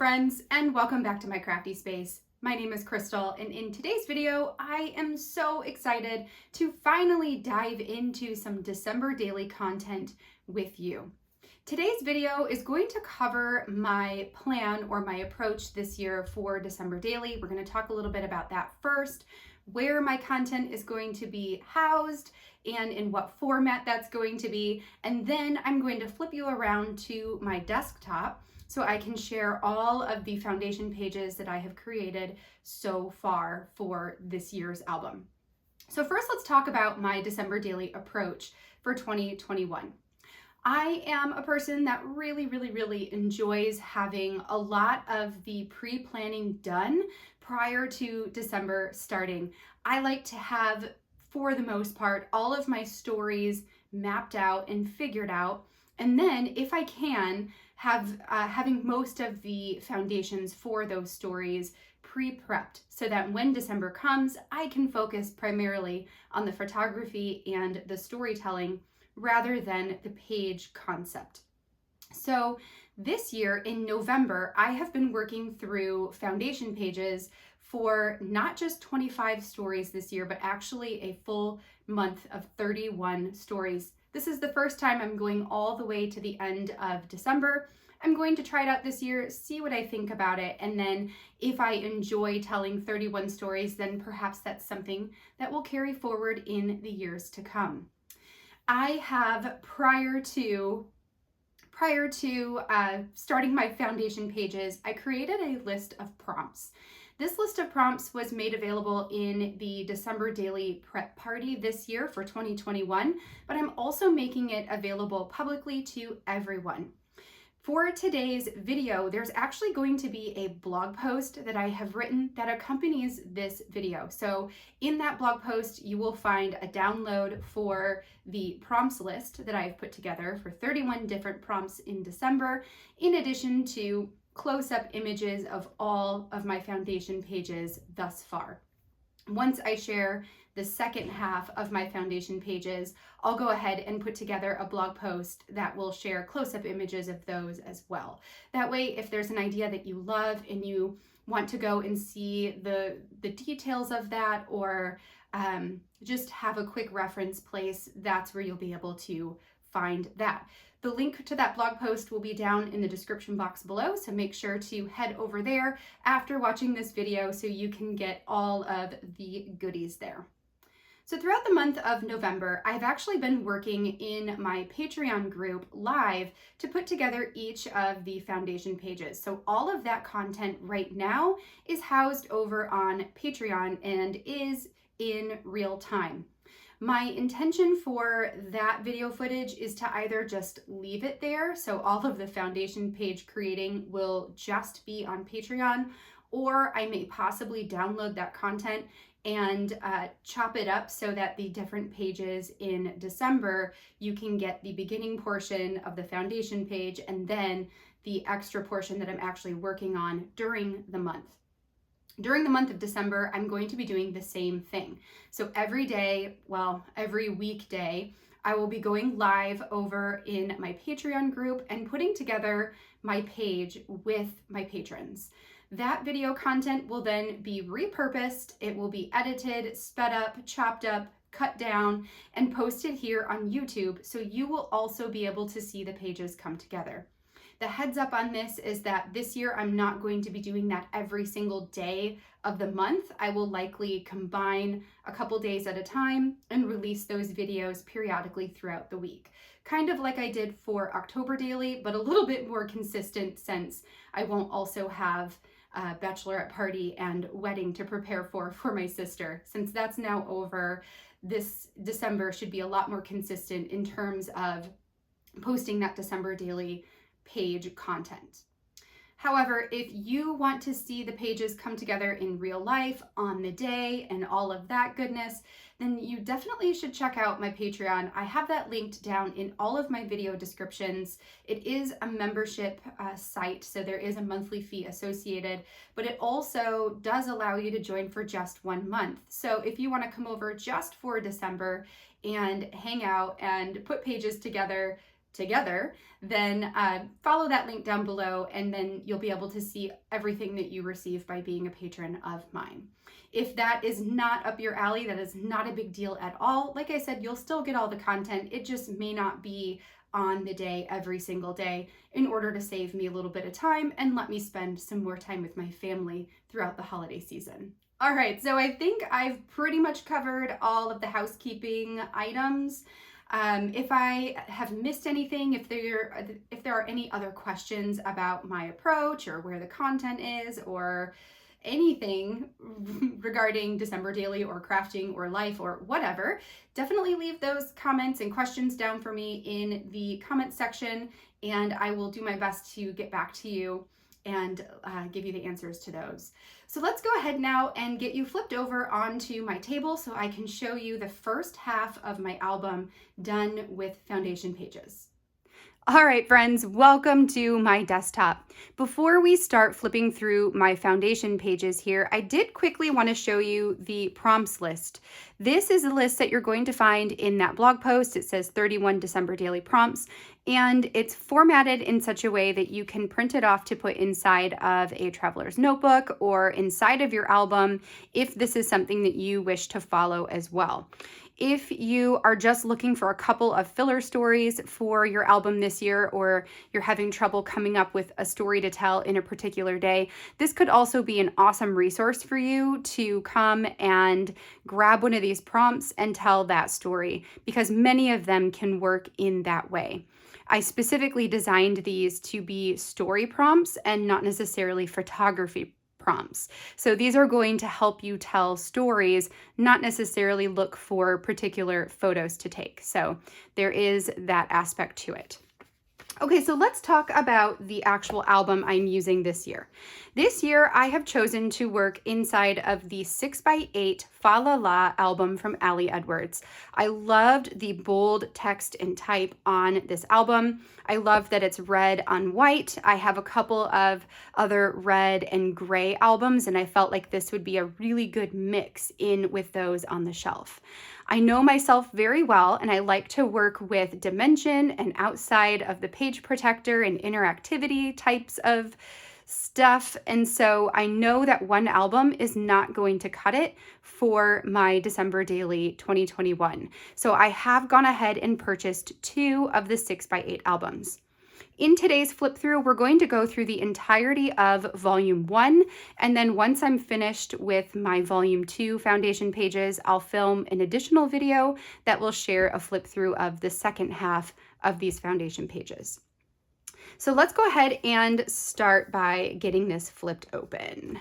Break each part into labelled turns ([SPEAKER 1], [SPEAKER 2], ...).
[SPEAKER 1] friends, and welcome back to my crafty space. My name is Crystal, and in today's video, I am so excited to finally dive into some December daily content with you. Today's video is going to cover my plan or my approach this year for December daily. We're going to talk a little bit about that first, where my content is going to be housed and in what format that's going to be. And then I'm going to flip you around to my desktop so I can share all of the foundation pages that I have created so far for this year's album. So first, let's talk about my December daily approach for 2021. I am a person that really enjoys having a lot of the pre-planning done prior to December starting. I like to have, for the most part, all of my stories mapped out and figured out. And then if I can, having most of the foundations for those stories pre-prepped so that when December comes, I can focus primarily on the photography and the storytelling rather than the page concept. So this year in November, I have been working through foundation pages for not just 25 stories this year, but actually a full month of 31 stories. This is the first time I'm going all the way to the end of December. I'm going to try it out this year, see what I think about it, and then if I enjoy telling 31 stories, then perhaps that's something that will carry forward in the years to come. I have, prior to starting my foundation pages, I created a list of prompts. This list of prompts was made available in the December Daily Prep Party this year for 2021, but I'm also making it available publicly to everyone. For today's video, there's actually going to be a blog post that I have written that accompanies this video. So in that blog post, you will find a download for the prompts list that I've put together for 31 different prompts in December, in addition to close-up images of all of my foundation pages thus far. Once I share the second half of my foundation pages, I'll go ahead and put together a blog post that will share close-up images of those as well. That way, if there's an idea that you love and you want to go and see the details of that, or just have a quick reference place, that's where you'll be able to find that. The link to that blog post will be down in the description box below, so make sure to head over there after watching this video so you can get all of the goodies there. So throughout the month of November, I've actually been working in my Patreon group live to put together each of the foundation pages. So all of that content right now is housed over on Patreon and is in real time. My intention for that video footage is to either just leave it there, so all of the foundation page creating will just be on Patreon, or I may possibly download that content and chop it up so that the different pages in December, you can get the beginning portion of the foundation page and then the extra portion that I'm actually working on during the month. During the month of December, I'm going to be doing the same thing. So every day, well, every weekday, I will be going live over in my Patreon group and putting together my page with my patrons. That video content will then be repurposed. It will be edited, sped up, chopped up, cut down, and posted here on YouTube, so you will also be able to see the pages come together. The heads up on this is that this year I'm not going to be doing that every single day of the month. I will likely combine a couple days at a time and release those videos periodically throughout the week. Kind of like I did for October Daily, but a little bit more consistent since I won't also have a bachelorette party and wedding to prepare for my sister. Since that's now over, this December should be a lot more consistent in terms of posting that December Daily page content. However, if you want to see the pages come together in real life on the day and all of that goodness, then you definitely should check out my Patreon. I have that linked down in all of my video descriptions. It is a membership site, so there is a monthly fee associated, but it also does allow you to join for just 1 month. So if you want to come over just for December and hang out and put pages together together, then follow that link down below, and then you'll be able to see everything that you receive by being a patron of mine. If that is not up your alley, that is not a big deal at all. Like I said, you'll still get all the content. It just may not be on the day every single day, in order to save me a little bit of time and let me spend some more time with my family throughout the holiday season. All right, so I think I've pretty much covered all of the housekeeping items. If I have missed anything, if there are any other questions about my approach or where the content is or anything regarding December Daily or crafting or life or whatever, definitely leave those comments and questions down for me in the comment section, and I will do my best to get back to you and give you the answers to those. So let's go ahead now and get you flipped over onto my table so I can show you the first half of my album done with foundation pages. All right, friends, welcome to my desktop. Before we start flipping through my foundation pages here, I did quickly want to show you the prompts list. This is a list that you're going to find in that blog post. It says 31 December Daily Prompts, and it's formatted in such a way that you can print it off to put inside of a traveler's notebook or inside of your album if this is something that you wish to follow as well. If you are just looking for a couple of filler stories for your album this year, or you're having trouble coming up with a story to tell in a particular day, this could also be an awesome resource for you to come and grab one of these prompts and tell that story, because many of them can work in that way. I specifically designed these to be story prompts and not necessarily photography prompts. So these are going to help you tell stories, not necessarily look for particular photos to take. So there is that aspect to it. Okay, so let's talk about the actual album I'm using this year. This year, I have chosen to work inside of the 6x8 Fa La La album from Ali Edwards. I loved the bold text and type on this album. I love that it's red on white. I have a couple of other red and gray albums, and I felt like this would be a really good mix in with those on the shelf. I know myself very well, and I like to work with dimension and outside of the page protector and interactivity types of stuff. And so I know that one album is not going to cut it for my December Daily 2021. So I have gone ahead and purchased 2 of the 6x8 albums. In today's flip through, we're going to go through the entirety of volume 1, and then once I'm finished with my volume 2 foundation pages, I'll film an additional video that will share a flip through of the second half of these foundation pages. So let's go ahead and start by getting this flipped open.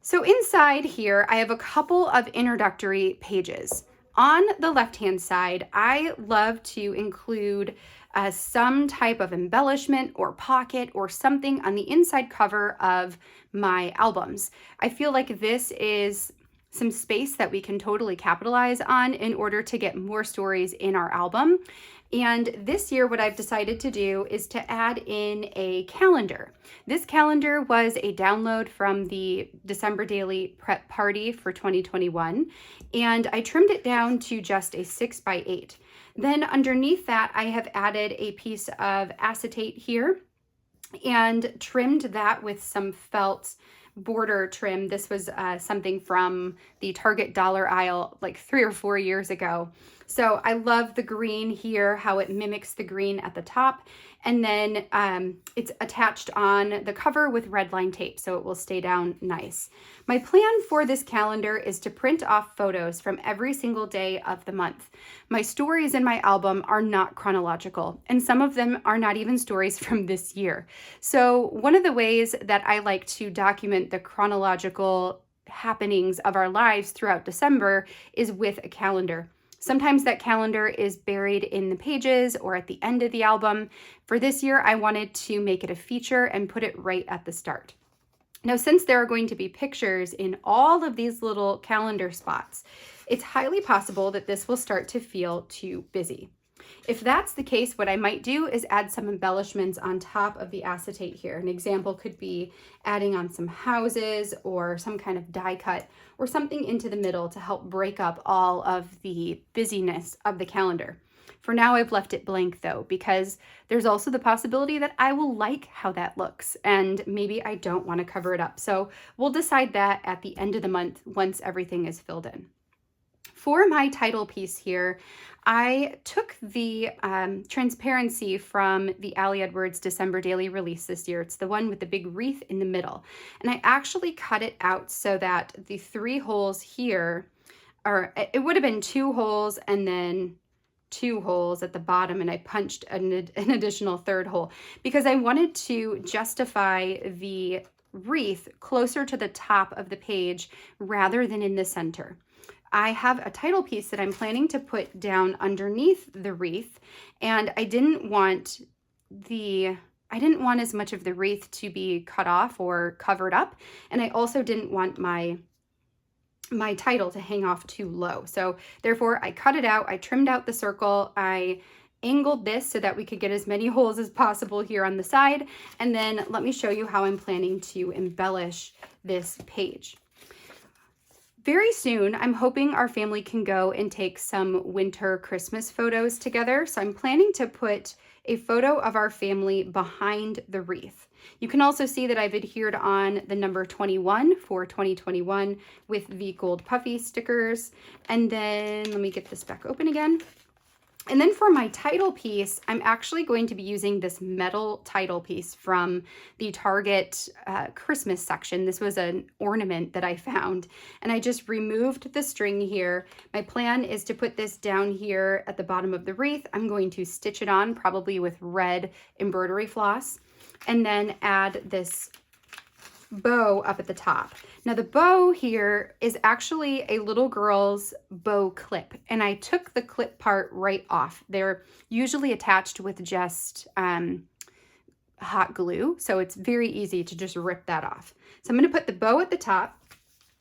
[SPEAKER 1] So inside here, I have a couple of introductory pages. On the left-hand side, I love to include some type of embellishment or pocket or something on the inside cover of my albums. I feel like this is some space that we can totally capitalize on in order to get more stories in our album. And this year, what I've decided to do is to add in a calendar. This calendar was a download from the December Daily Prep Party for 2021, and I trimmed it down to just a 6x8. Then underneath that, I have added a piece of acetate here and trimmed that with some felt border trim. This was something from the Target dollar aisle like 3 or 4 years ago. So I love the green here, how it mimics the green at the top. And then it's attached on the cover with red line tape, so it will stay down nice. My plan for this calendar is to print off photos from every single day of the month. My stories in my album are not chronological, and some of them are not even stories from this year. So one of the ways that I like to document the chronological happenings of our lives throughout December is with a calendar. Sometimes that calendar is buried in the pages or at the end of the album. For this year, I wanted to make it a feature and put it right at the start. Now, since there are going to be pictures in all of these little calendar spots, it's highly possible that this will start to feel too busy. If that's the case, what I might do is add some embellishments on top of the acetate here. An example could be adding on some houses or some kind of die cut or something into the middle to help break up all of the busyness of the calendar. For now, I've left it blank though, because there's also the possibility that I will like how that looks and maybe I don't want to cover it up. So we'll decide that at the end of the month once everything is filled in. For my title piece here, I took the transparency from the Ali Edwards December daily release this year. It's the one with the big wreath in the middle. And I actually cut it out so that the 3 holes here are, it would have been 2 holes and then 2 holes at the bottom, and I punched an additional 3rd hole because I wanted to justify the wreath closer to the top of the page rather than in the center. I have a title piece that I'm planning to put down underneath the wreath, and I didn't want as much of the wreath to be cut off or covered up, and I also didn't want my title to hang off too low. So therefore I cut it out, I trimmed out the circle, I angled this so that we could get as many holes as possible here on the side, and then let me show you how I'm planning to embellish this page. Very soon, I'm hoping our family can go and take some winter Christmas photos together. So I'm planning to put a photo of our family behind the wreath. You can also see that I've adhered on the number 21 for 2021 with the gold puffy stickers. And then let me get this back open again. And then for my title piece, I'm actually going to be using this metal title piece from the Target Christmas section. This was an ornament that I found, and I just removed the string here. My plan is to put this down here at the bottom of the wreath. I'm going to stitch it on probably with red embroidery floss, and then add this bow up at the top. Now the bow here is actually a little girl's bow clip, and I took the clip part right off. They're usually attached with just hot glue, so it's very easy to just rip that off. So I'm going to put the bow at the top,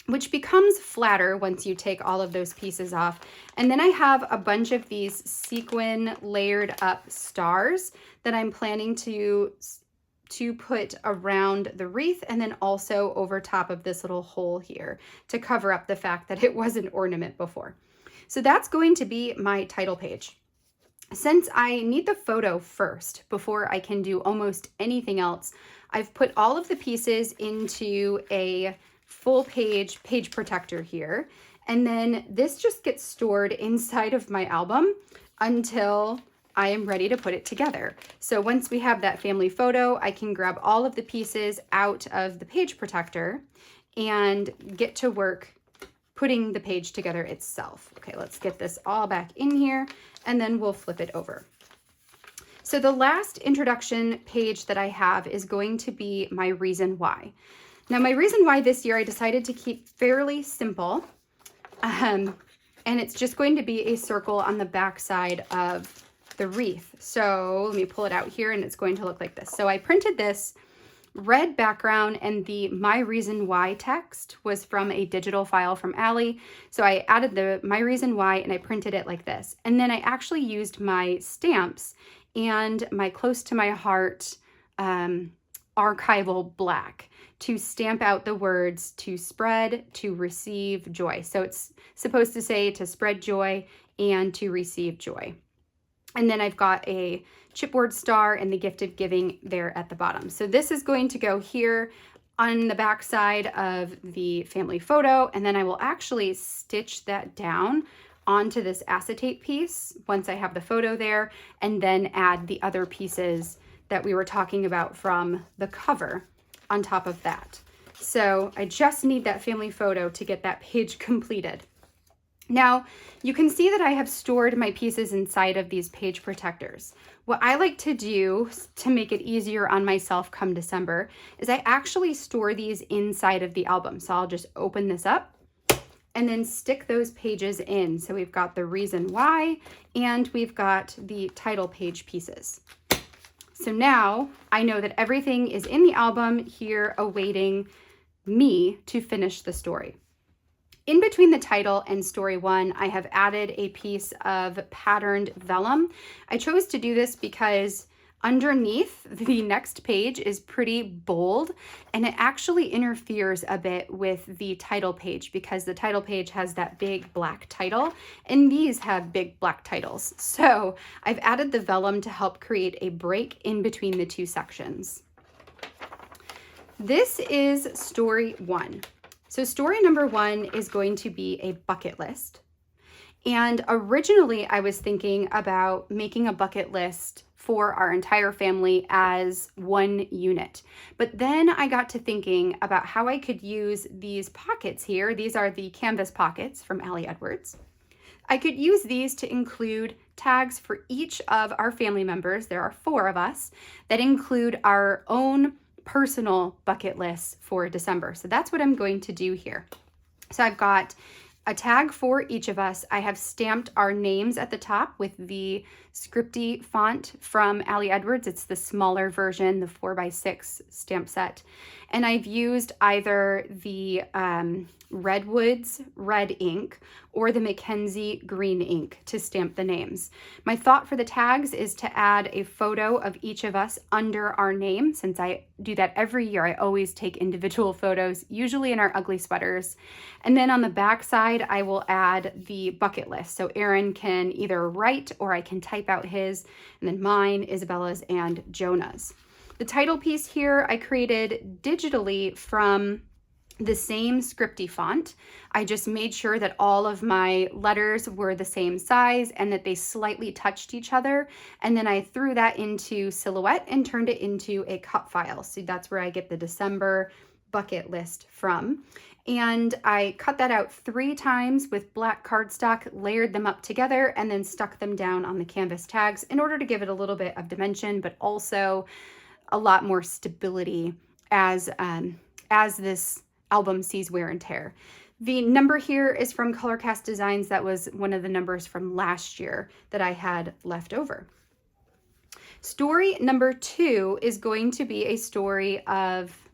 [SPEAKER 1] which becomes flatter once you take all of those pieces off. And then I have a bunch of these sequin layered up stars that I'm planning to put around the wreath and then also over top of this little hole here to cover up the fact that it was an ornament before. So that's going to be my title page. Since I need the photo first before I can do almost anything else, I've put all of the pieces into a full page protector here. And then this just gets stored inside of my album until I am ready to put it together. So once we have that family photo, I can grab all of the pieces out of the page protector and get to work putting the page together itself. Okay, let's get this all back in here and then we'll flip it over. So the last introduction page that I have is going to be my reason why. Now my reason why this year I decided to keep fairly simple, and it's just going to be a circle on the back side of the wreath. So let me pull it out here and it's going to look like this. So I printed this red background and the my reason why text was from a digital file from Ali. So I added the my reason why and I printed it like this. And then I actually used my stamps and my close to my heart archival black to stamp out the words to spread, to receive joy. So it's supposed to say to spread joy and to receive joy. And then I've got a chipboard star and the gift of giving there at the bottom. So this is going to go here on the back side of the family photo. And then I will actually stitch that down onto this acetate piece once I have the photo there, and then add the other pieces that we were talking about from the cover on top of that. So I just need that family photo to get that page completed. Now, you can see that I have stored my pieces inside of these page protectors. What I like to do to make it easier on myself come December is I actually store these inside of the album. So I'll just open this up and then stick those pages in. So we've got the reason why, and we've got the title page pieces. So now I know that everything is in the album here awaiting me to finish the story. In between the title and story one, I have added a piece of patterned vellum. I chose to do this because Underneath, the next page is pretty bold, and it actually interferes a bit with the title page because the title page has that big black title, and these have big black titles. So I've added the vellum to help create a break in between the two sections. This is story 1. So story number 1 is going to be a bucket list. And originally I was thinking about making a bucket list for our entire family as one unit. But then I got to thinking about how I could use these pockets here. These are the canvas pockets from Ali Edwards. I could use these to include tags for each of our family members. There are 4 of us that include our own personal bucket lists for December. So that's what I'm going to do here. So I've got a tag for each of us. I have stamped our names at the top with the scripty font from Ali Edwards. It's the smaller version, the 4x6 stamp set. And I've used either the Redwood's red ink or the Mackenzie green ink to stamp the names. My thought for the tags is to add a photo of each of us under our name. Since I do that every year, I always take individual photos, usually in our ugly sweaters. And then on the back side, I will add the bucket list. So Aaron can either write or I can type out his, and then mine, Isabella's, and Jonah's. The title piece here I created digitally from the same scripty font. I just made sure that all of my letters were the same size and that they slightly touched each other. And then I threw that into Silhouette and turned it into a cut file. So that's where I get the December bucket list from. And I cut that out 3 times with black cardstock, layered them up together, and then stuck them down on the canvas tags in order to give it a little bit of dimension, but also a lot more stability as this album sees wear and tear. The number here is from Colorcast Designs. That was one of the numbers from last year that I had left over. Story number 2 is going to be a story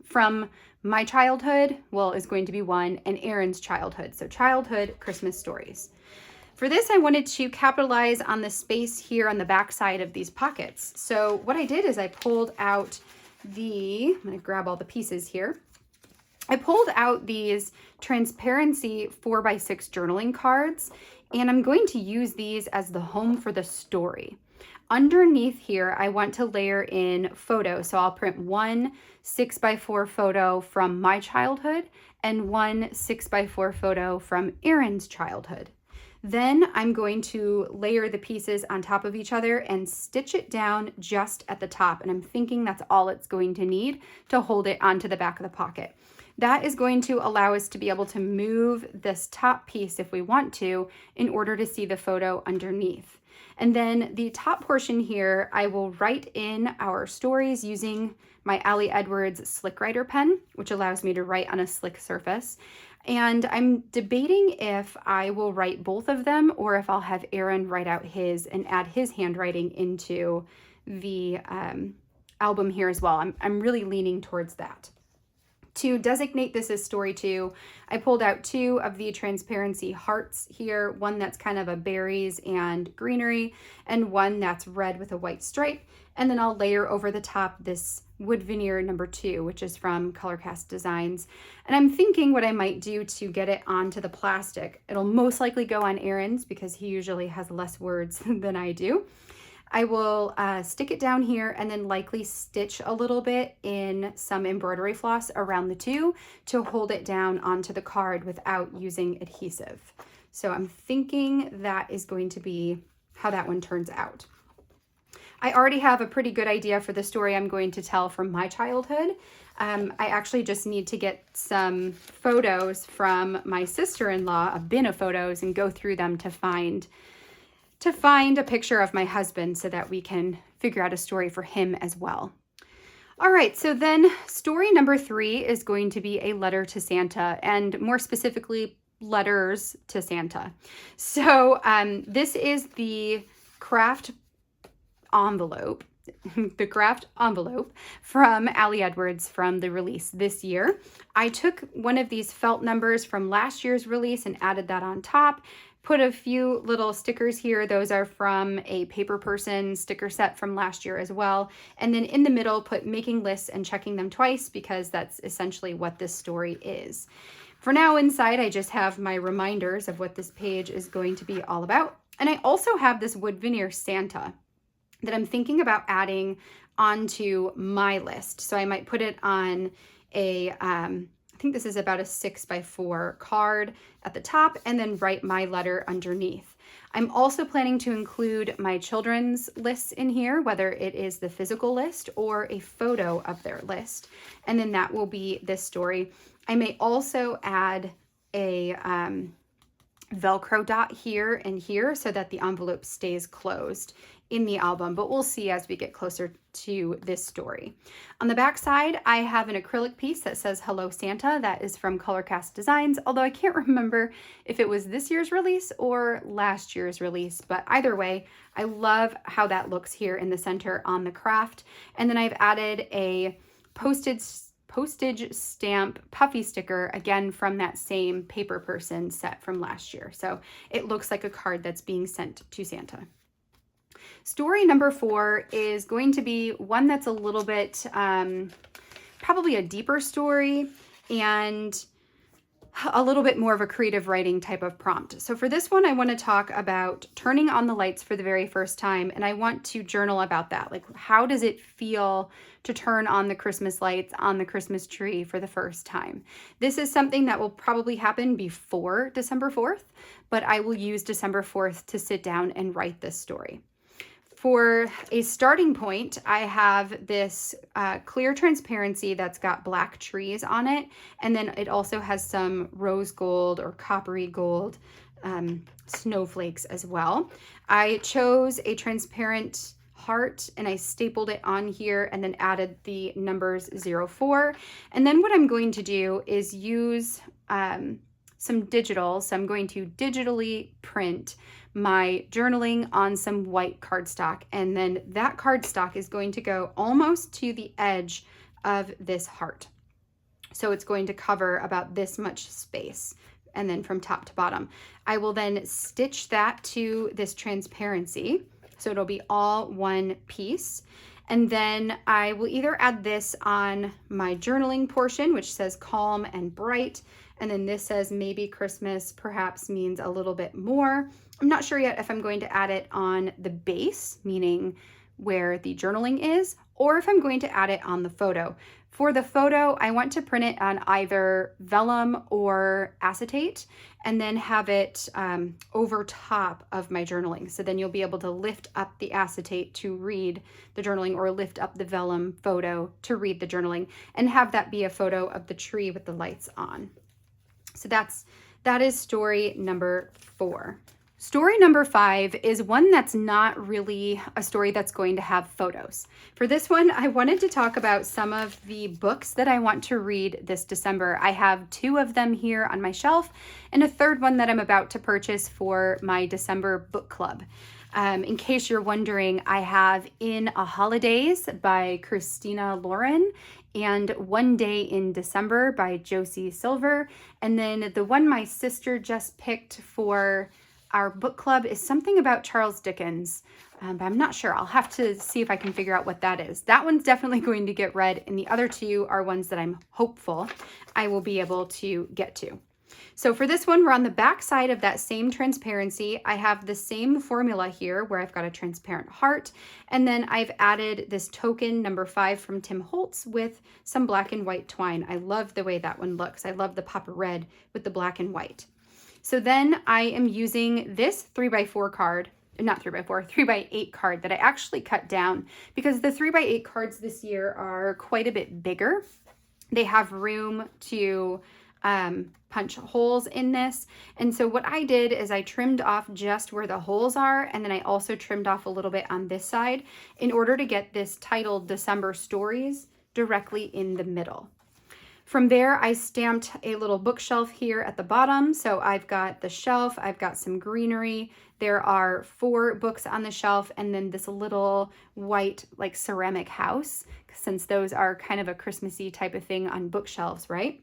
[SPEAKER 1] from my childhood, is going to be 1, and Aaron's childhood. So childhood Christmas stories. For this, I wanted to capitalize on the space here on the back side of these pockets. So what I did is I pulled out I'm going to grab all the pieces here. I pulled out these transparency 4x6 journaling cards, and I'm going to use these as the home for the story. Underneath here, I want to layer in photos. So I'll print 1 6x4 photo from my childhood and 1 6x4 photo from Aaron's childhood. Then I'm going to layer the pieces on top of each other and stitch it down just at the top. And I'm thinking that's all it's going to need to hold it onto the back of the pocket. That is going to allow us to be able to move this top piece if we want to in order to see the photo underneath. And then the top portion here, I will write in our stories using my Ali Edwards Slick Writer pen, which allows me to write on a slick surface. And I'm debating if I will write both of them or if I'll have Aaron write out his and add his handwriting into the album here as well. I'm really leaning towards that. To designate this as story 2, I pulled out 2 of the transparency hearts here, one that's kind of a berries and greenery, and one that's red with a white stripe. And then I'll layer over the top this wood veneer number 2, which is from Colorcast Designs. And I'm thinking what I might do to get it onto the plastic. It'll most likely go on Aaron's because he usually has less words than I do. I will stick it down here and then likely stitch a little bit in some embroidery floss around the 2 to hold it down onto the card without using adhesive. So I'm thinking that is going to be how that one turns out. I already have a pretty good idea for the story I'm going to tell from my childhood. I actually just need to get some photos from my sister-in-law, a bin of photos, and go through them to find a picture of my husband so that we can figure out a story for him as well. All right, so then story number 3 is going to be a letter to Santa, and more specifically, letters to Santa. So this is the craft envelope, from Ali Edwards from the release this year. I took one of these felt numbers from last year's release and added that on top, Put a few little stickers here. Those are from a paper person sticker set from last year as well. And then in the middle, put making lists and checking them twice, because that's essentially what this story is. For now, inside, I just have my reminders of what this page is going to be all about. And I also have this wood veneer Santa that I'm thinking about adding onto my list. So I might put it on a, I think this is about a 6x4 card at the top, and then write my letter underneath. I'm also planning to include my children's lists in here, whether it is the physical list or a photo of their list. And then that will be this story. I may also add a Velcro dot here and here so that the envelope stays closed in the album, but we'll see as we get closer to this story. On the back side, I have an acrylic piece that says Hello Santa. That is from Colorcast Designs, although I can't remember if it was this year's release or last year's release, but either way, I love how that looks here in the center on the craft. And then I've added a postage stamp puffy sticker, again from that same paper person set from last year. So it looks like a card that's being sent to Santa. Story number 4 is going to be one that's a little bit, probably a deeper story and a little bit more of a creative writing type of prompt. So for this one, I want to talk about turning on the lights for the very first time, and I want to journal about that. Like, how does it feel to turn on the Christmas lights on the Christmas tree for the first time? This is something that will probably happen before December 4th, but I will use December 4th to sit down and write this story. For a starting point, I have this clear transparency that's got black trees on it, and then it also has some rose gold or coppery gold snowflakes as well. I chose a transparent heart and I stapled it on here and then added the numbers 04. And then what I'm going to do is use some digital, so I'm going to digitally print my journaling on some white cardstock, and then that cardstock is going to go almost to the edge of this heart. So it's going to cover about this much space, and then from top to bottom. I will then stitch that to this transparency, so it'll be all one piece. And then I will either add this on my journaling portion, which says calm and bright, and then this says maybe Christmas perhaps means a little bit more. I'm not sure yet if I'm going to add it on the base, meaning where the journaling is, or if I'm going to add it on the photo. For the photo, I want to print it on either vellum or acetate, and then have it over top of my journaling. So then you'll be able to lift up the acetate to read the journaling, or lift up the vellum photo to read the journaling, and have that be a photo of the tree with the lights on. So that is story number 4. Story number 5 is one that's not really a story that's going to have photos. For this one, I wanted to talk about some of the books that I want to read this December. I have 2 of them here on my shelf, and a third one that I'm about to purchase for my December book club. In case you're wondering, I have In a Holidays by Christina Lauren, and One Day in December by Josie Silver, and then the one my sister just picked for our book club is something about Charles Dickens, but I'm not sure. I'll have to see if I can figure out what that is. That one's definitely going to get read, and the other 2 are ones that I'm hopeful I will be able to get to. So for this one, we're on the back side of that same transparency. I have the same formula here where I've got a transparent heart, and then I've added this token number 5 from Tim Holtz with some black and white twine. I love the way that one looks. I love the pop of red with the black and white. So then I am using this 3x4 card, not 3x4, 3x8 card that I actually cut down, because the 3x8 cards this year are quite a bit bigger. They have room to punch holes in this. And so what I did is I trimmed off just where the holes are, and then I also trimmed off a little bit on this side in order to get this titled December Stories directly in the middle. From there, I stamped a little bookshelf here at the bottom. So I've got the shelf, I've got some greenery. There are 4 books on the shelf, and then this little white like ceramic house, since those are kind of a Christmassy type of thing on bookshelves, right?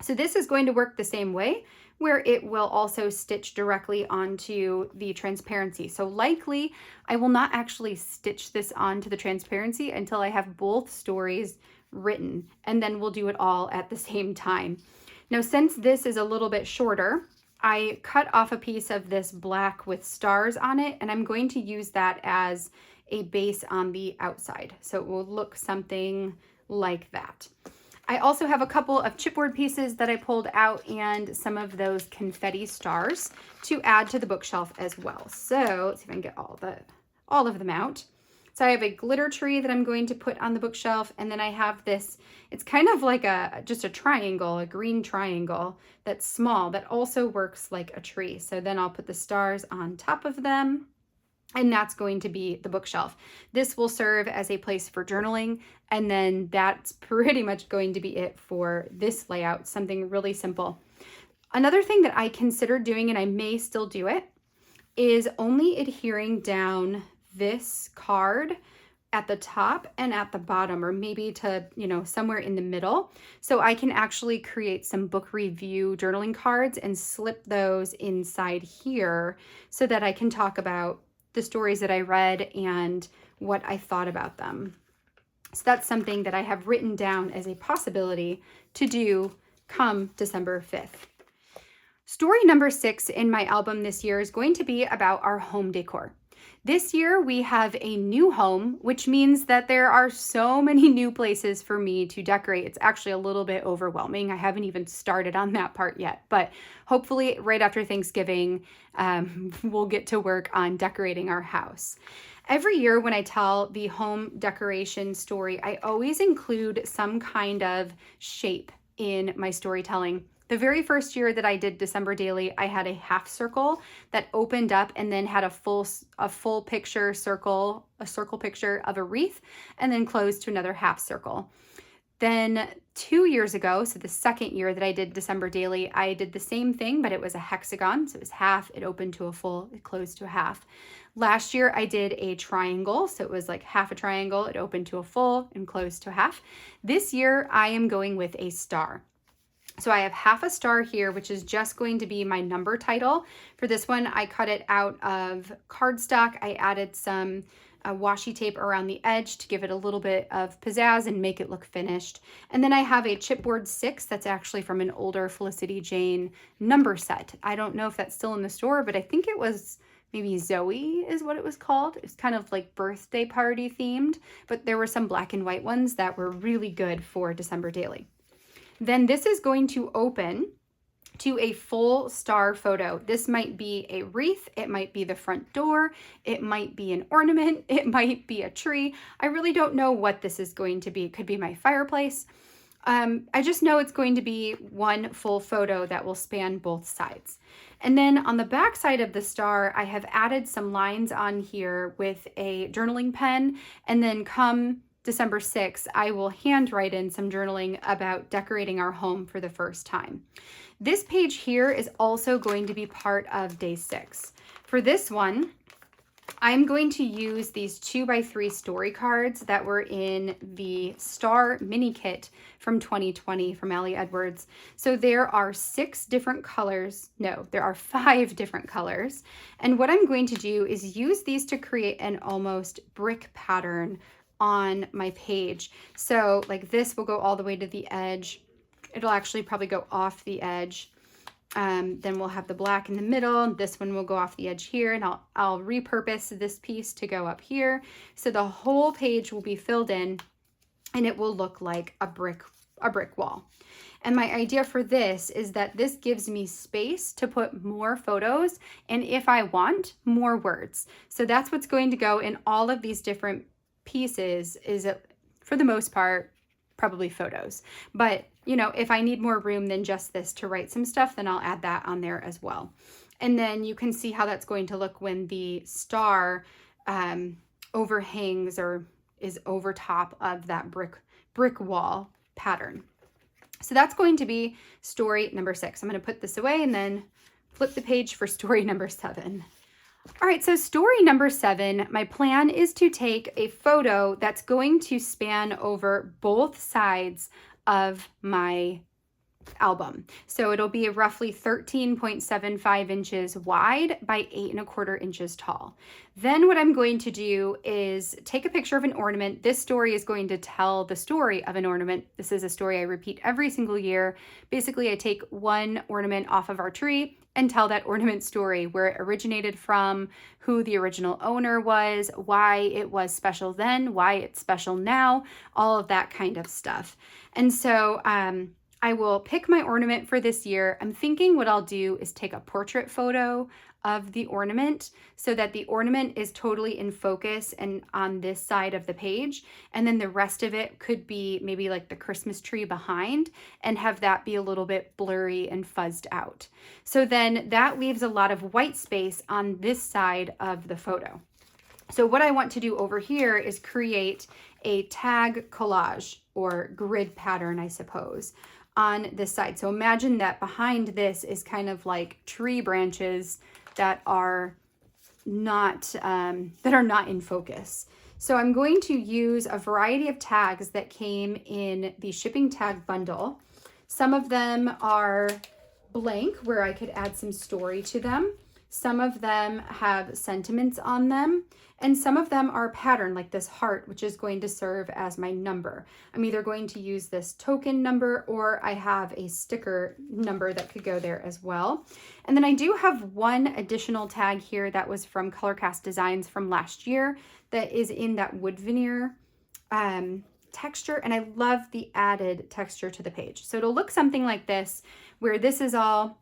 [SPEAKER 1] So this is going to work the same way, where it will also stitch directly onto the transparency. So likely I will not actually stitch this onto the transparency until I have both stories written, and then we'll do it all at the same time. Now, since this is a little bit shorter, I cut off a piece of this black with stars on it, and I'm going to use that as a base on the outside. So it will look something like that. I also have a couple of chipboard pieces that I pulled out and some of those confetti stars to add to the bookshelf as well. So let's see if I can get all of them out. So I have a glitter tree that I'm going to put on the bookshelf, and then I have this, it's kind of like just a triangle, a green triangle that's small that also works like a tree. So then I'll put the stars on top of them, and that's going to be the bookshelf. This will serve as a place for journaling, and then that's pretty much going to be it for this layout, something really simple. Another thing that I considered doing, and I may still do it, is only adhering down this card at the top and at the bottom, or maybe to, somewhere in the middle. So I can actually create some book review journaling cards and slip those inside here so that I can talk about the stories that I read and what I thought about them. So that's something that I have written down as a possibility to do come December 5th. Story number 6 in my album this year is going to be about our home decor. This year we have a new home, which means that there are so many new places for me to decorate. It's actually a little bit overwhelming. I haven't even started on that part yet, but hopefully right after Thanksgiving, we'll get to work on decorating our house. Every year when I tell the home decoration story, I always include some kind of shape in my storytelling. The very first year that I did December Daily, I had a half circle that opened up and then had a full picture circle, a circle picture of a wreath, and then closed to another half circle. Then 2 years ago, so the second year that I did December Daily, I did the same thing, but it was a hexagon. So it was half, it opened to a full, it closed to a half. Last year I did a triangle. So it was like half a triangle, it opened to a full and closed to a half. This year I am going with a star. So I have half a star here, which is just going to be my number title. For this one, I cut it out of cardstock. I added some washi tape around the edge to give it a little bit of pizzazz and make it look finished. And then I have a chipboard 6 that's actually from an older Felicity Jane number set. I don't know if that's still in the store, but I think it was maybe Zoe is what it was called. It's kind of like birthday party themed, but there were some black and white ones that were really good for December Daily. Then this is going to open to a full star photo. This might be a wreath, it might be the front door, it might be an ornament, it might be a tree. I really don't know what this is going to be. It could be my fireplace. I just know it's going to be one full photo that will span both sides. And then on the back side of the star, I have added some lines on here with a journaling pen, and then come December 6th, I will handwrite in some journaling about decorating our home for the first time. This page here is also going to be part of day 6. For this one, I'm going to use these 2x3 story cards that were in the Star mini kit from 2020 from Allie Edwards. So there are 6 different colors. No, there are 5 different colors. And what I'm going to do is use these to create an almost brick pattern on my page. So like this will go all the way to the edge. It'll actually probably go off the edge. Then we'll have the black in the middle. This one will go off the edge here, and I'll repurpose this piece to go up here. So the whole page will be filled in, and it will look like a brick wall. And my idea for this is that this gives me space to put more photos, and if I want, more words. So that's what's going to go in all of these different pieces, is for the most part probably photos, but if I need more room than just this to write some stuff, then I'll add that on there as well. And then you can see how that's going to look when the star overhangs or is over top of that brick wall pattern. So that's going to be story number 6. I'm going to put this away and then flip the page for story number 7. All right, so story number 7, my plan is to take a photo that's going to span over both sides of my album. So it'll be roughly 13.75 inches wide by 8¼ inches tall. Then what I'm going to do is take a picture of an ornament. This story is going to tell the story of an ornament. This is a story I repeat every single year. Basically, I take one ornament off of our tree and tell that ornament story, where it originated from, who the original owner was, why it was special then, why it's special now, all of that kind of stuff. And so I will pick my ornament for this year. I'm thinking what I'll do is take a portrait photo of the ornament so that the ornament is totally in focus and on this side of the page. And then the rest of it could be maybe like the Christmas tree behind, and have that be a little bit blurry and fuzzed out. So then that leaves a lot of white space on this side of the photo. So what I want to do over here is create a tag collage or grid pattern, I suppose, on this side. So imagine that behind this is kind of like tree branches that are not in focus. So I'm going to use a variety of tags that came in the shipping tag bundle. Some of them are blank, where I could add some story to them. Some of them have sentiments on them, and some of them are patterned, like this heart, which is going to serve as my number. I'm either going to use this token number, or I have a sticker number that could go there as well. And then I do have one additional tag here that was from Colorcast Designs from last year that is in that wood veneer texture, and I love the added texture to the page. So it'll look something like this, where this is all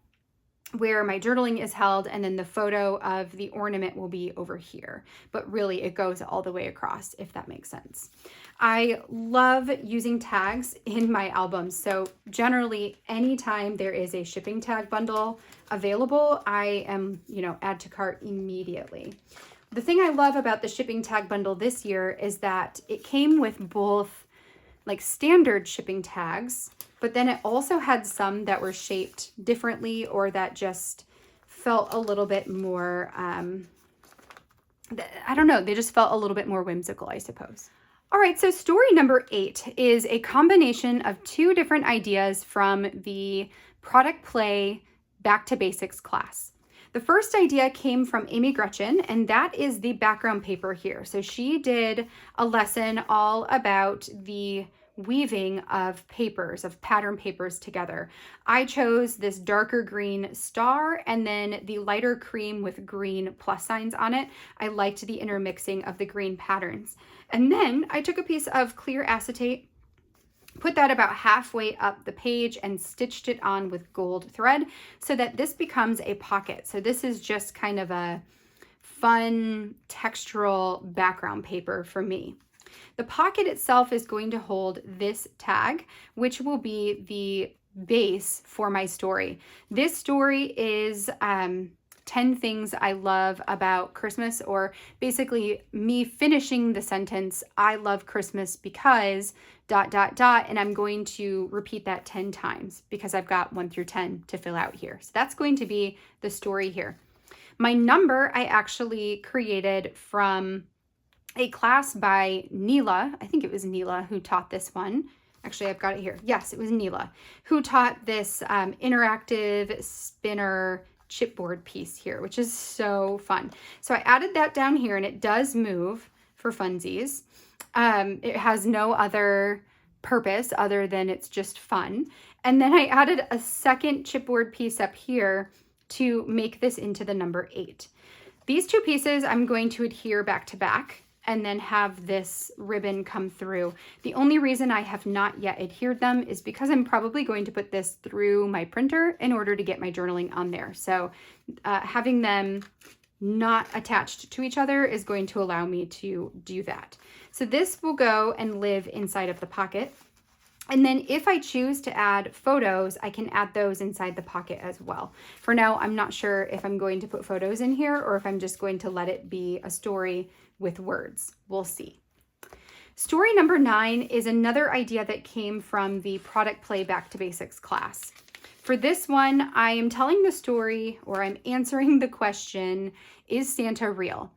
[SPEAKER 1] where my journaling is held, and then the photo of the ornament will be over here. But really it goes all the way across, if that makes sense. I love using tags in my albums. So generally anytime there is a shipping tag bundle available, I am, add to cart immediately. The thing I love about the shipping tag bundle this year is that it came with both like standard shipping tags, but then it also had some that were shaped differently, or that just felt a little bit more, I don't know, they just felt a little bit more whimsical, I suppose. All right, so story number 8 is a combination of 2 different ideas from the Product Play Back to Basics class. The first idea came from Amy Gretchen, and that is the background paper here. So she did a lesson all about the weaving of papers, of pattern papers together. I chose this darker green star and then the lighter cream with green plus signs on it. I liked the intermixing of the green patterns. And then I took a piece of clear acetate, put that about halfway up the page, and stitched it on with gold thread so that this becomes a pocket. So this is just kind of a fun textural background paper for me. The pocket itself is going to hold this tag, which will be the base for my story. This story is 10 things I love about Christmas, or basically me finishing the sentence, I love Christmas because ... and I'm going to repeat that 10 times because I've got 1 through 10 to fill out here. So that's going to be the story here. My number I actually created from a class by Neela. I think it was Neela who taught this one. Actually, I've got it here. Yes, it was Neela who taught this interactive spinner chipboard piece here, which is so fun. So I added that down here, and it does move for funsies. It has no other purpose other than it's just fun. And then I added a second chipboard piece up here to make this into the number 8. These 2 pieces I'm going to adhere back to back and then have this ribbon come through. The only reason I have not yet adhered them is because I'm probably going to put this through my printer in order to get my journaling on there. So having them not attached to each other is going to allow me to do that. So this will go and live inside of the pocket. And then if I choose to add photos, I can add those inside the pocket as well. For now, I'm not sure if I'm going to put photos in here or if I'm just going to let it be a story with words. We'll see. Story number 9 is another idea that came from the Product Play Back to Basics class. For this one, I am telling the story, or I'm answering the question, is Santa real?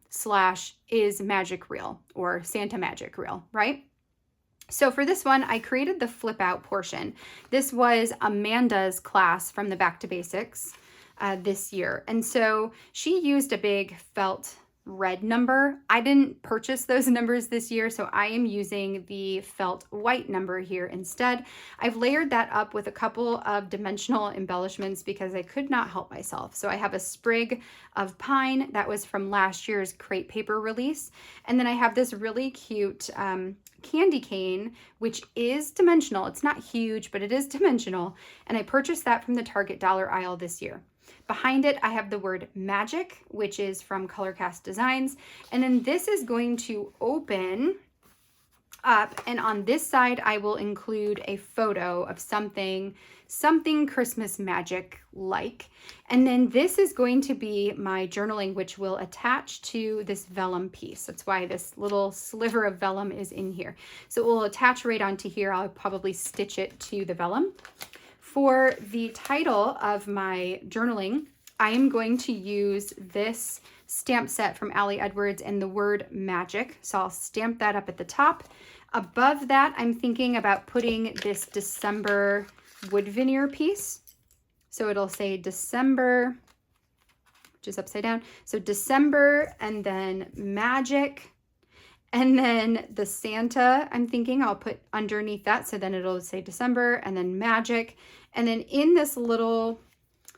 [SPEAKER 1] / is magic real? Or Santa magic real, right? So for this one, I created the flip out portion. This was Amanda's class from the Back to Basics this year. And so she used a big felt red number. I didn't purchase those numbers this year, so I am using the felt white number here instead. I've layered that up with a couple of dimensional embellishments because I could not help myself. So I have a sprig of pine that was from last year's crepe paper release. And then I have this really cute candy cane, which is dimensional. It's not huge, but it is dimensional. And I purchased that from the Target dollar aisle this year. Behind it, I have the word magic, which is from Colorcast Designs. And then this is going to open up. And on this side, I will include a photo of something Christmas magic like. And then this is going to be my journaling, which will attach to this vellum piece. That's why this little sliver of vellum is in here. So it will attach right onto here. I'll probably stitch it to the vellum. For the title of my journaling, I am going to use this stamp set from Ali Edwards and the word magic. So I'll stamp that up at the top. Above that, I'm thinking about putting this December wood veneer piece. So it'll say December, which is upside down. So December and then magic. And then the Santa, I'm thinking I'll put underneath that. So then it'll say December and then magic. And then in this little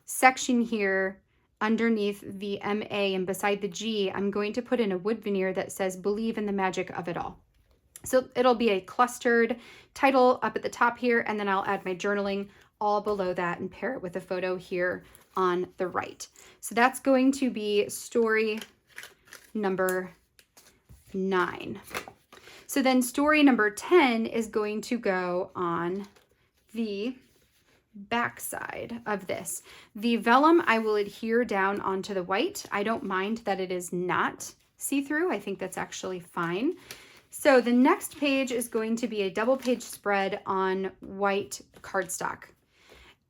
[SPEAKER 1] section here, underneath the MA and beside the G, I'm going to put in a wood veneer that says believe in the magic of it all. So it'll be a clustered title up at the top here, and then I'll add my journaling all below that and pair it with a photo here on the right. So that's going to be story number 9. So then story number 10 is going to go on the back side of this. The vellum I will adhere down onto the white. I don't mind that it is not see-through. I think that's actually fine. So the next page is going to be a double page spread on white cardstock.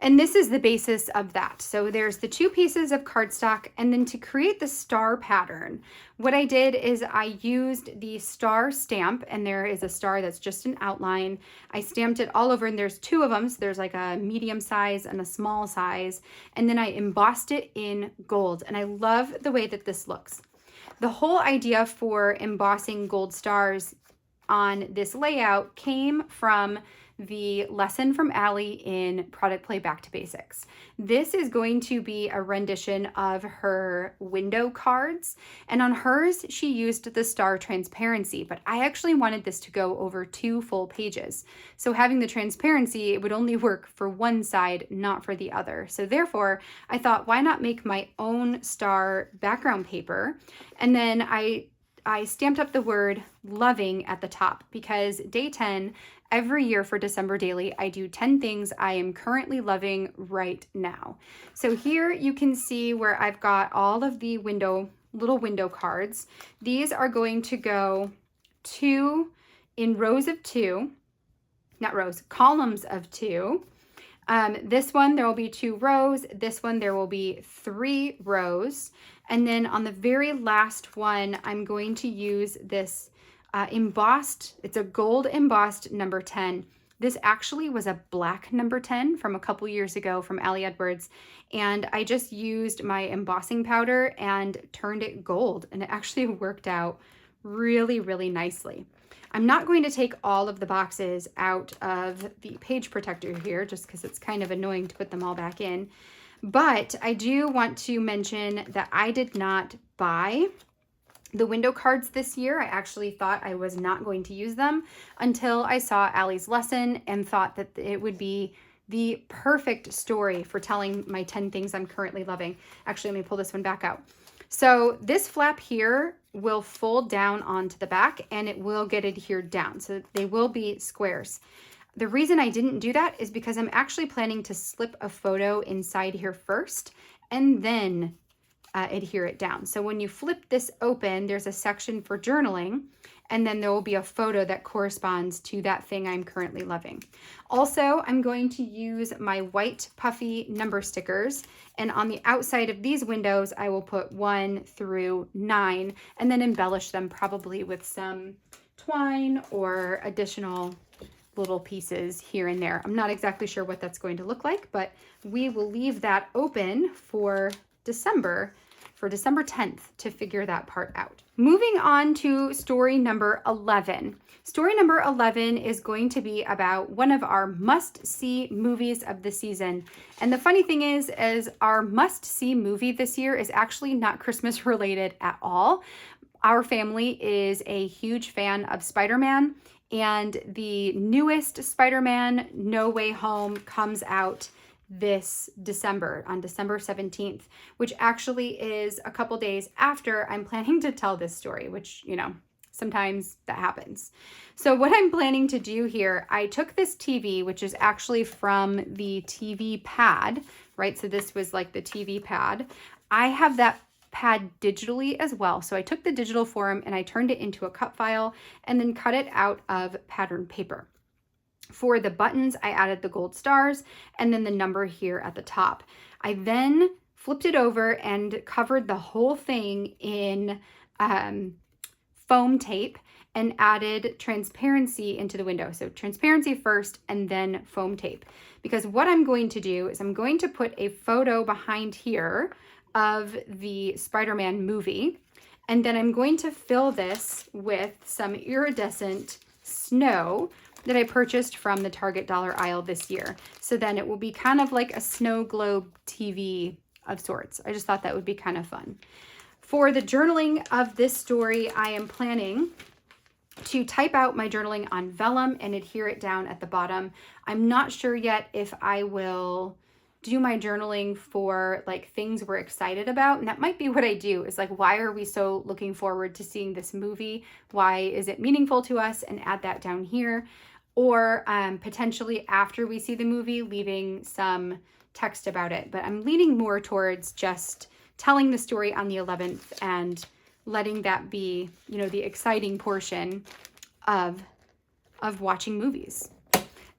[SPEAKER 1] And this is the basis of that. So there's the 2 pieces of cardstock, and then to create the star pattern, what I did is I used the star stamp, and there is a star that's just an outline. I stamped it all over, and there's 2 of them. So there's like a medium size and a small size. And then I embossed it in gold. And I love the way that this looks. The whole idea for embossing gold stars on this layout came from the lesson from Ali in Product Play Back to Basics. This is going to be a rendition of her window cards, and on hers she used the star transparency, but I actually wanted this to go over 2 full pages. So having the transparency, it would only work for one side, not for the other. So therefore I thought, why not make my own star background paper? And then I stamped up the word loving at the top, because day 10, every year for December Daily, I do 10 things I am currently loving right now. So here you can see where I've got all of the little window cards. These are going to go in rows of 2, not rows, columns of 2. This one, there will be 2 rows. This one, there will be 3 rows. And then on the very last one, I'm going to use this embossed, it's a gold embossed number 10. This actually was a black number 10 from a couple years ago from Ali Edwards. And I just used my embossing powder and turned it gold. And it actually worked out really, really nicely. I'm not going to take all of the boxes out of the page protector here, just because it's kind of annoying to put them all back in. But I do want to mention that I did not buy the window cards this year. I actually thought I was not going to use them until I saw Ali's lesson and thought that it would be the perfect story for telling my 10 things I'm currently loving. Actually, let me pull this one back out. So this flap here will fold down onto the back, and it will get adhered down. So they will be squares. The reason I didn't do that is because I'm actually planning to slip a photo inside here first and then adhere it down. So when you flip this open, there's a section for journaling, and then there will be a photo that corresponds to that thing I'm currently loving. Also, I'm going to use my white puffy number stickers, and on the outside of these windows, I will put 1 through 9 and then embellish them probably with some twine or additional little pieces here and there. I'm not exactly sure what that's going to look like, but we will leave that open for December 10th to figure that part out. Moving on to story number 11. Story number 11 is going to be about one of our must-see movies of the season. And the funny thing is our must-see movie this year is actually not Christmas related at all. Our family is a huge fan of Spider-Man, and the newest Spider-Man, No Way Home, comes out this December, on December 17th, which actually is a couple days after I'm planning to tell this story, which, you know, sometimes that happens. So what I'm planning to do here, I took this TV, which is actually from the TV pad, right? So this was like the TV pad. I have that pad digitally as well. So I took the digital form and I turned it into a cut file and then cut it out of pattern paper. For the buttons, I added the gold stars and then the number here at the top. I then flipped it over and covered the whole thing in foam tape and added transparency into the window. So transparency first and then foam tape. Because what I'm going to do is I'm going to put a photo behind here of the Spider-Man movie, and then I'm going to fill this with some iridescent snow that I purchased from the Target dollar aisle this year. So then it will be kind of like a snow globe TV of sorts. I just thought that would be kind of fun. For the journaling of this story, I am planning to type out my journaling on vellum and adhere it down at the bottom. I'm not sure yet if I will do my journaling for like things we're excited about. And that might be what I do, is like, why are we so looking forward to seeing this movie? Why is it meaningful to us? And add that down here. Or potentially after we see the movie, leaving some text about it. But I'm leaning more towards just telling the story on the 11th and letting that be, you know, the exciting portion of watching movies.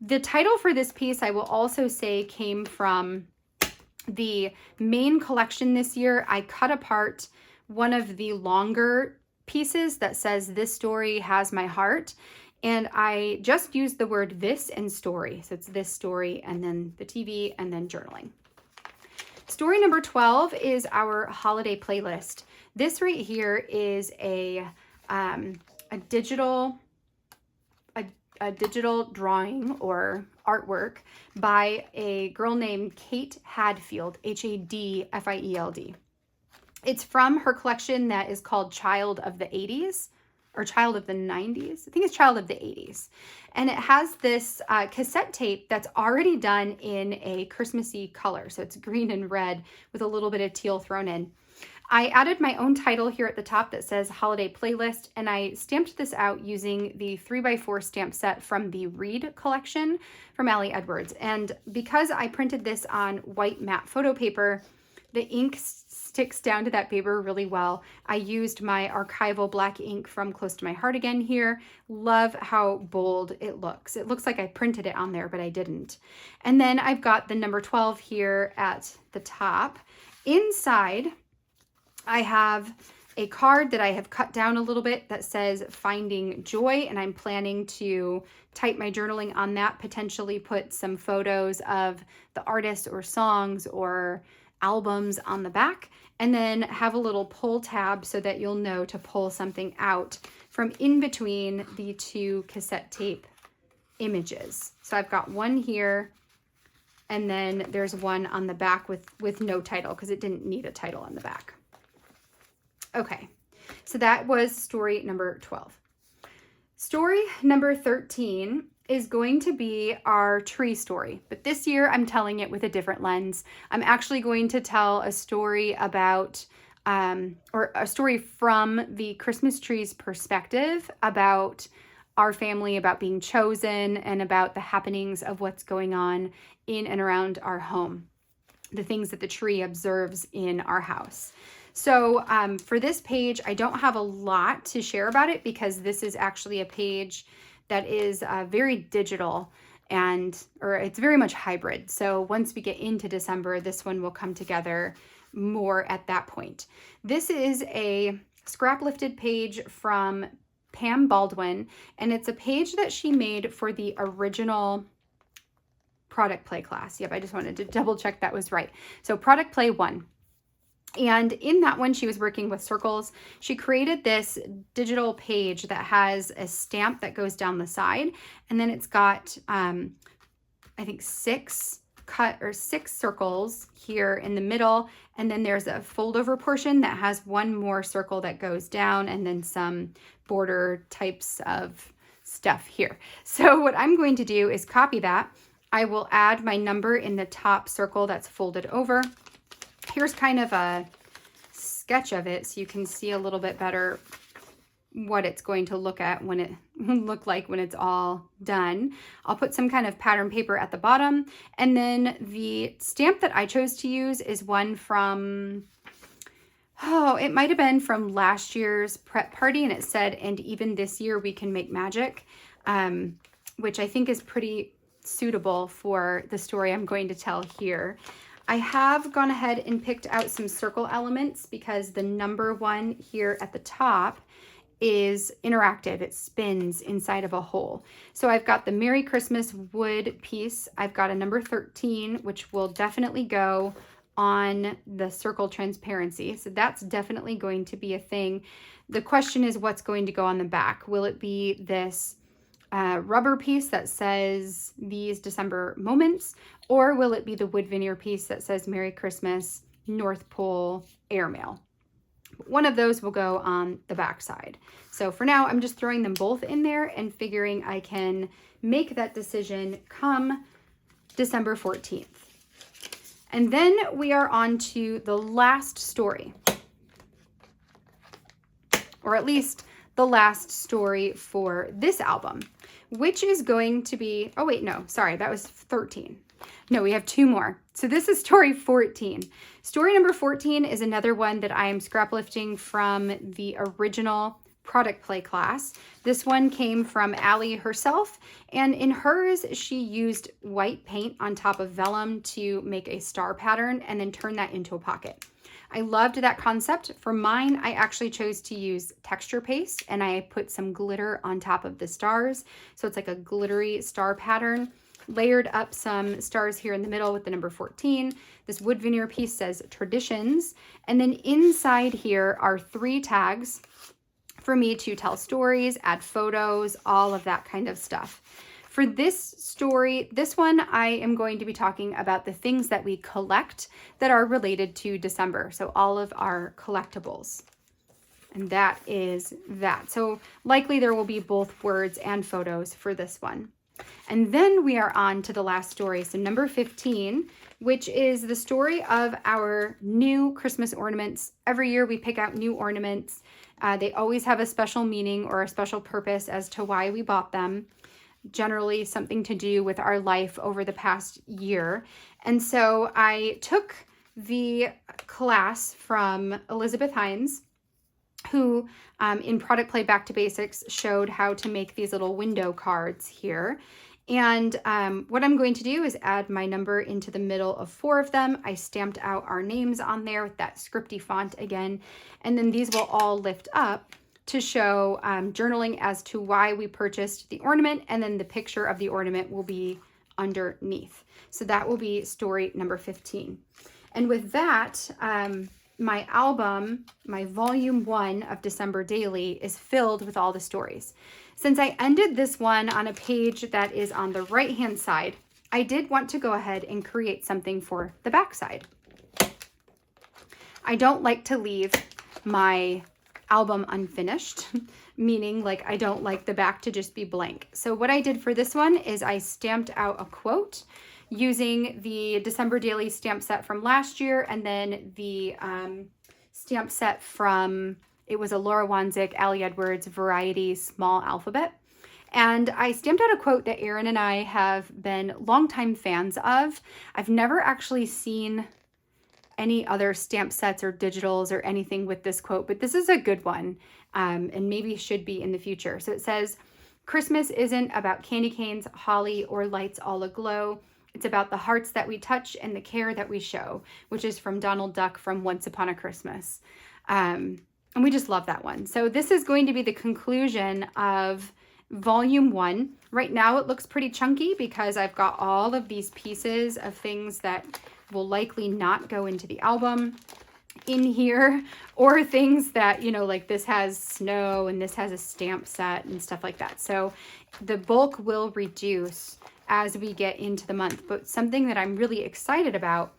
[SPEAKER 1] The title for this piece, I will also say, came from the main collection this year. I cut apart one of the longer pieces that says, "This story has my heart." And I just used the word this and story. So it's this story and then the TV and then journaling. Story number 12 is our holiday playlist. This right here is a digital drawing or artwork by a girl named Kate Hadfield, Hadfield. It's from her collection that is called Child of the 80s or Child of the 90s. I think it's Child of the 80s. And it has this cassette tape that's already done in a Christmassy color. So it's green and red with a little bit of teal thrown in. I added my own title here at the top that says Holiday Playlist, and I stamped this out using the 3x4 stamp set from the Reed collection from Allie Edwards. And because I printed this on white matte photo paper, the ink sticks down to that paper really well. I used my archival black ink from Close to My Heart again here. Love how bold it looks. It looks like I printed it on there, but I didn't. And then I've got the number 12 here at the top. Inside, I have a card that I have cut down a little bit that says Finding Joy, and I'm planning to type my journaling on that, potentially put some photos of the artist or songs or albums on the back, and then have a little pull tab so that you'll know to pull something out from in between the two cassette tape images. So I've got one here, and then there's one on the back with no title because it didn't need a title on the back. Okay, so that was story number 12. Story number 13 is going to be our tree story, but this year I'm telling it with a different lens. I'm actually going to tell a story about, or a story from the Christmas tree's perspective about our family, about being chosen, and about the happenings of what's going on in and around our home, the things that the tree observes in our house. So for this page, I don't have a lot to share about it because this is actually a page that is very digital or it's very much hybrid. So once we get into December, this one will come together more at that point. This is a scrap lifted page from Pam Baldwin, and it's a page that she made for the original product play class. Yep, I just wanted to double check that was right. So product play 1. And in that one, she was working with circles. She created this digital page that has a stamp that goes down the side. And then it's got, I think, 6 circles here in the middle. And then there's a fold over portion that has one more circle that goes down, and then some border types of stuff here. So what I'm going to do is copy that. I will add my number in the top circle that's folded over. Here's kind of a sketch of it so you can see a little bit better what it's going to look like when it's all done. I'll put some kind of pattern paper at the bottom, and then the stamp that I chose to use is one from, it might have been from last year's prep party, and it said, "And even this year we can make magic," which I think is pretty suitable for the story I'm going to tell here. I have gone ahead and picked out some circle elements because the number 1 here at the top is interactive. It spins inside of a hole. So I've got the Merry Christmas wood piece. I've got a number 13, which will definitely go on the circle transparency. So that's definitely going to be a thing. The question is, what's going to go on the back? Will it be this rubber piece that says "These December Moments," or will it be the wood veneer piece that says "Merry Christmas, North Pole Airmail"? One of those will go on the back side. So for now, I'm just throwing them both in there and figuring I can make that decision come December 14th. And then we are on to the last story, or at least the last story for this album, which is going to be, oh wait, no, sorry, that was 13. No, we have 2 more. So this is story 14. Story number 14 is another one that I am scrap lifting from the original product play class. This one came from Allie herself, and in hers, she used white paint on top of vellum to make a star pattern and then turn that into a pocket. I loved that concept. For mine, I actually chose to use texture paste, and I put some glitter on top of the stars. So it's like a glittery star pattern. Layered up some stars here in the middle with the number 14. This wood veneer piece says "Traditions." And then inside here are 3 tags for me to tell stories, add photos, all of that kind of stuff. For this story, this one, I am going to be talking about the things that we collect that are related to December. So all of our collectibles. And that is that. So likely there will be both words and photos for this one. And then we are on to the last story, so number 15, which is the story of our new Christmas ornaments. Every year we pick out new ornaments. They always have a special meaning or a special purpose as to why we bought them. Generally something to do with our life over the past year. And so I took the class from Elizabeth Hines, who in Product Play Back to Basics showed how to make these little window cards here. And what I'm going to do is add my number into the middle of 4 of them. I stamped out our names on there with that scripty font again. And then these will all lift up to show journaling as to why we purchased the ornament. And then the picture of the ornament will be underneath. So that will be story number 15. And with that, my album, my volume 1 of December Daily, is filled with all the stories. Since I ended this one on a page that is on the right-hand side, I did want to go ahead and create something for the back side. I don't like to leave my album unfinished, meaning like I don't like the back to just be blank. So what I did for this one is I stamped out a quote using the December Daily stamp set from last year, and then the stamp set from, it was a Laura Wanzik, Allie Edwards Variety Small Alphabet. And I stamped out a quote that Erin and I have been longtime fans of. I've never actually seen any other stamp sets or digitals or anything with this quote, but this is a good one, and maybe should be in the future. So it says, "Christmas isn't about candy canes, holly, or lights all aglow. It's about the hearts that we touch and the care that we show," which is from Donald Duck from Once Upon a Christmas. And we just love that one. So this is going to be the conclusion of volume 1. Right now it looks pretty chunky because I've got all of these pieces of things that will likely not go into the album in here, or things that, you know, like this has snow and this has a stamp set and stuff like that. So the bulk will reduce as we get into the month. But something that I'm really excited about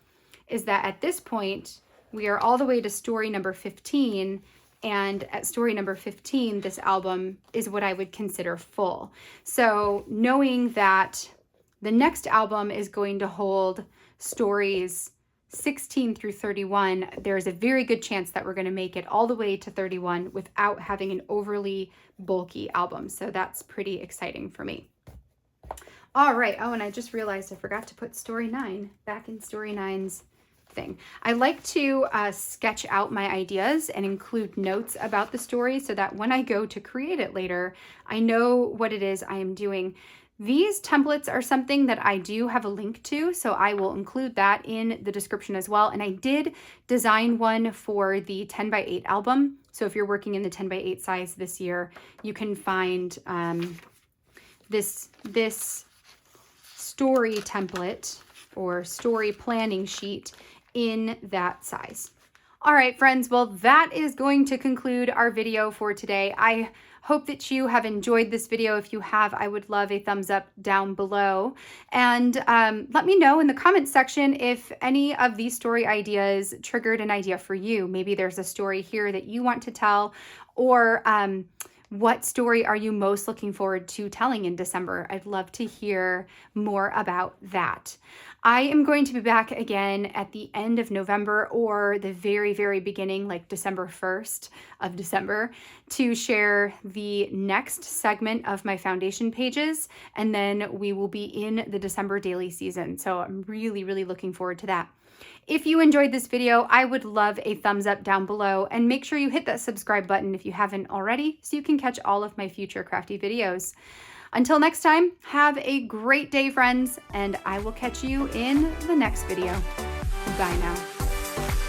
[SPEAKER 1] is that at this point, we are all the way to story number 15. And at story number 15, this album is what I would consider full. So knowing that the next album is going to hold stories 16 through 31, there's a very good chance that we're going to make it all the way to 31 without having an overly bulky album. So that's pretty exciting for me. All right. Oh, and I just realized I forgot to put story 9 back in story 9's thing. I like to sketch out my ideas and include notes about the story so that when I go to create it later, I know what it is I am doing. These templates are something that I do have a link to, so I will include that in the description as well. And I did design one for the 10 by 8 album. So if you're working in the 10 by 8 size this year, you can find this story template or story planning sheet in that size. All right, friends, well, that is going to conclude our video for today. I hope that you have enjoyed this video. If you have, I would love a thumbs up down below. And let me know in the comments section if any of these story ideas triggered an idea for you. Maybe there's a story here that you want to tell, or what story are you most looking forward to telling in December? I'd love to hear more about that. I am going to be back again at the end of November or the very, very beginning, like December 1st of December, to share the next segment of my foundation pages. And then we will be in the December daily season. So I'm really, really looking forward to that. If you enjoyed this video, I would love a thumbs up down below, and make sure you hit that subscribe button if you haven't already so you can catch all of my future crafty videos. Until next time, have a great day, friends, and I will catch you in the next video. Bye now.